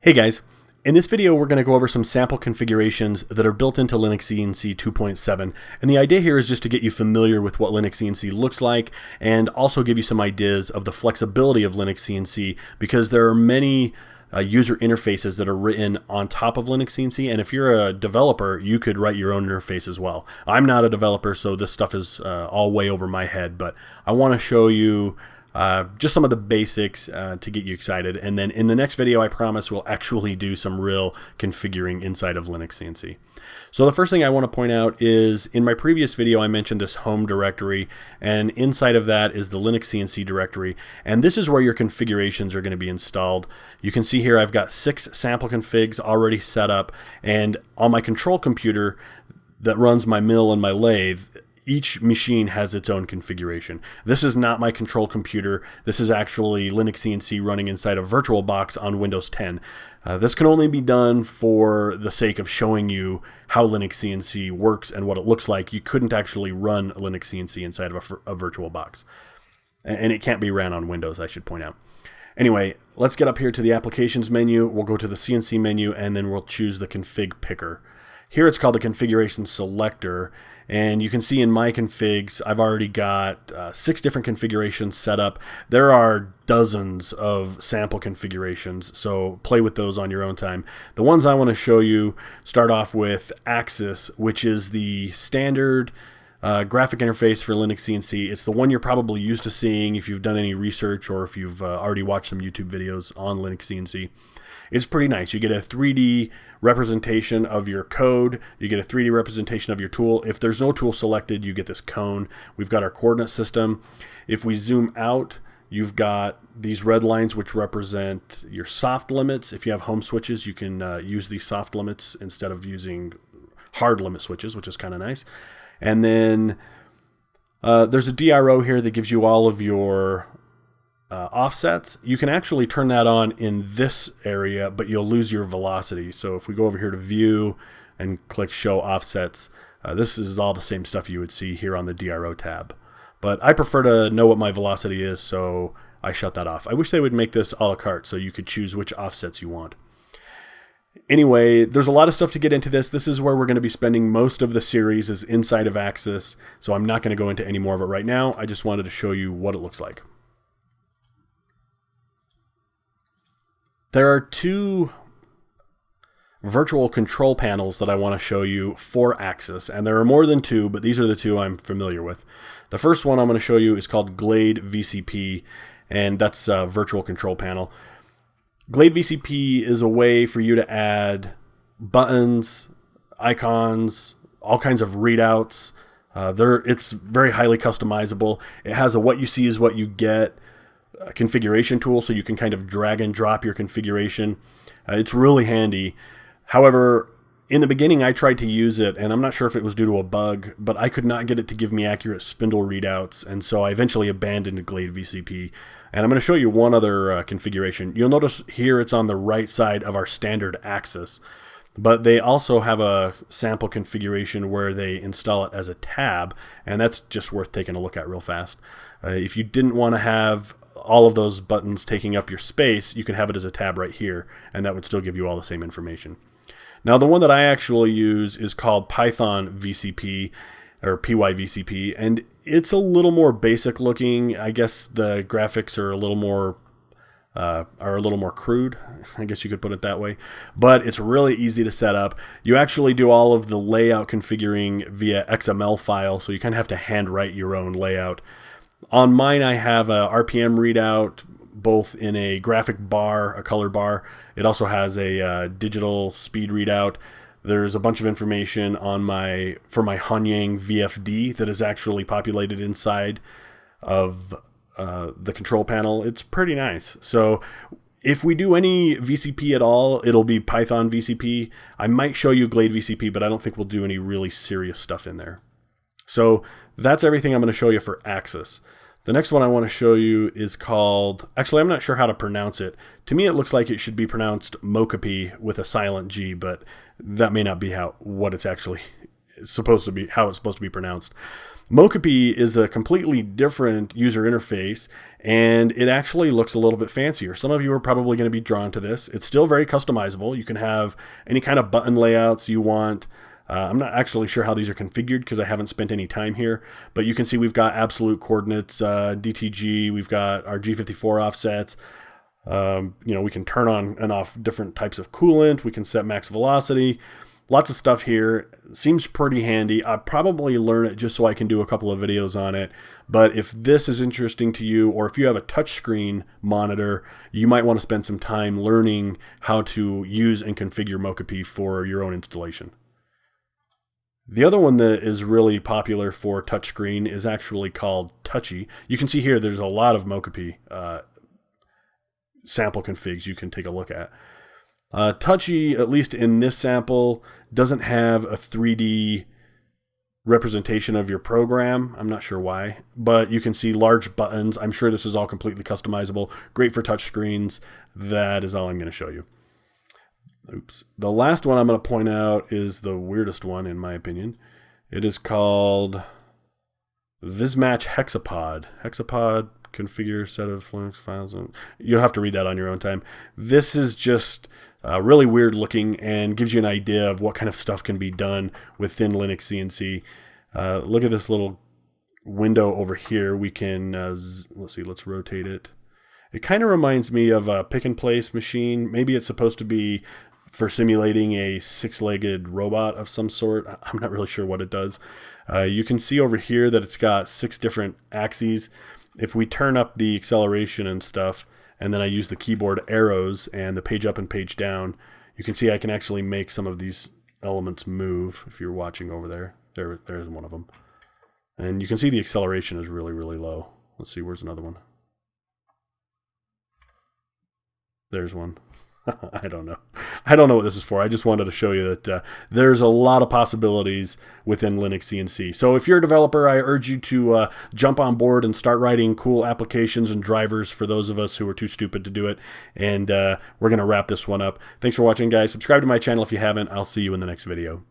Hey guys, in this video we're going to go over some sample configurations that are built into LinuxCNC 2.7, and the idea here is just to get you familiar with what LinuxCNC looks like and also give you some ideas of the flexibility of LinuxCNC, because there are many user interfaces that are written on top of LinuxCNC, and if you're a developer you could write your own interface as well. I'm not a developer, so this stuff is all way over my head, but I want to show you just some of the basics to get you excited, and then in the next video I promise we'll actually do some real configuring inside of LinuxCNC. So the first thing I want to point out is, in my previous video I mentioned this home directory, and inside of that is the LinuxCNC directory, and this is where your configurations are going to be installed. You can see here I've got 6 sample configs already set up, and on my control computer that runs my mill and my lathe, each machine has its own configuration. This is not my control computer. This is actually LinuxCNC running inside a VirtualBox on Windows 10. This can only be done for the sake of showing you how LinuxCNC works and what it looks like. You couldn't actually run LinuxCNC inside of a VirtualBox. And it can't be ran on Windows, I should point out. Anyway, let's get up here to the Applications menu. We'll go to the CNC menu, and then we'll choose the Config Picker. Here it's called the Configuration Selector, and you can see in my configs I've already got 6 different configurations set up. There are dozens of sample configurations, so play with those on your own time. The ones I want to show you start off with Axis, which is the standard graphic interface for LinuxCNC. It's the one you're probably used to seeing if you've done any research or if you've already watched some YouTube videos on LinuxCNC. It's pretty nice. You get a 3D representation of your code. You get a 3D representation of your tool. If there's no tool selected, you get this cone. We've got our coordinate system. If we zoom out, you've got these red lines which represent your soft limits. If you have home switches, you can use these soft limits instead of using hard limit switches, which is kind of nice. And then there's a DRO here that gives you all of your offsets. You can actually turn that on in this area, but you'll lose your velocity. So if we go over here to View and click Show Offsets, this is all the same stuff you would see here on the DRO tab. But I prefer to know what my velocity is, so I shut that off. I wish they would make this a la carte so you could choose which offsets you want. Anyway, there's a lot of stuff to get into this. This is where we're going to be spending most of the series, is inside of Axis, so I'm not going to go into any more of it right now. I just wanted to show you what it looks like. There are 2 virtual control panels that I want to show you for Axis, and there are more than 2, but these are the 2 I'm familiar with. The first one I'm going to show you is called Glade VCP, and that's a virtual control panel. Glade VCP is a way for you to add buttons, icons, all kinds of readouts. It's very highly customizable. It has a what you see is what you get configuration tool, so you can kind of drag and drop your configuration. It's really handy. However, in the beginning I tried to use it, and I'm not sure if it was due to a bug, but I could not get it to give me accurate spindle readouts, and so I eventually abandoned Glade VCP. And I'm going to show you one other configuration. You'll notice here it's on the right side of our standard axis, but they also have a sample configuration where they install it as a tab, and that's just worth taking a look at real fast. If you didn't want to have all of those buttons taking up your space, you can have it as a tab right here, and that would still give you all the same information. Now, the one that I actually use is called Python VCP, or PyVCP, and it's a little more basic looking. I guess the graphics are a little more crude, I guess you could put it that way, but it's really easy to set up. You actually do all of the layout configuring via XML file, so you kind of have to hand write your own layout. On mine, I have a RPM readout, both in a graphic bar, a color bar. It also has a digital speed readout. There's a bunch of information on for my Hanyang VFD that is actually populated inside of the control panel. It's pretty nice. So if we do any VCP at all, it'll be Python VCP. I might show you Glade VCP, but I don't think we'll do any really serious stuff in there. So that's everything I'm going to show you for Axis. The next one I want to show you is called, actually I'm not sure how to pronounce it. To me it looks like it should be pronounced MocAP with a silent G, but that may not be what it's actually supposed to be, how it's supposed to be pronounced. MocAP is a completely different user interface, and it actually looks a little bit fancier. Some of you are probably going to be drawn to this. It's still very customizable. You can have any kind of button layouts you want. I'm not actually sure how these are configured because I haven't spent any time here, but you can see we've got absolute coordinates, DTG, we've got our G54 offsets. We can turn on and off different types of coolant. We can set max velocity. Lots of stuff here. Seems pretty handy. I'll probably learn it just so I can do a couple of videos on it. But if this is interesting to you, or if you have a touchscreen monitor, you might want to spend some time learning how to use and configure MocAP for your own installation. The other one that is really popular for touchscreen is actually called Touchy. You can see here there's a lot of MocAP sample configs you can take a look at. Touchy, at least in this sample, doesn't have a 3D representation of your program. I'm not sure why, but you can see large buttons. I'm sure this is all completely customizable. Great for touch screens. That is all I'm going to show you. Oops. The last one I'm going to point out is the weirdest one, in my opinion. It is called Vismatch Hexapod. Hexapod configure set of Linux files. You'll have to read that on your own time. This is just really weird looking and gives you an idea of what kind of stuff can be done within LinuxCNC. Look at this little window over here. We can, let's see, let's rotate it. It kind of reminds me of a pick and place machine. Maybe it's supposed to be for simulating a six-legged robot of some sort. I'm not really sure what it does. You can see over here that it's got 6 different axes. If we turn up the acceleration and stuff, and then I use the keyboard arrows and the page up and page down, you can see I can actually make some of these elements move. If you're watching over there, there's one of them. And you can see the acceleration is really, really low. Let's see, where's another one? There's one. I don't know. I don't know what this is for. I just wanted to show you that there's a lot of possibilities within LinuxCNC. So if you're a developer, I urge you to jump on board and start writing cool applications and drivers for those of us who are too stupid to do it. And we're going to wrap this one up. Thanks for watching, guys. Subscribe to my channel if you haven't. I'll see you in the next video.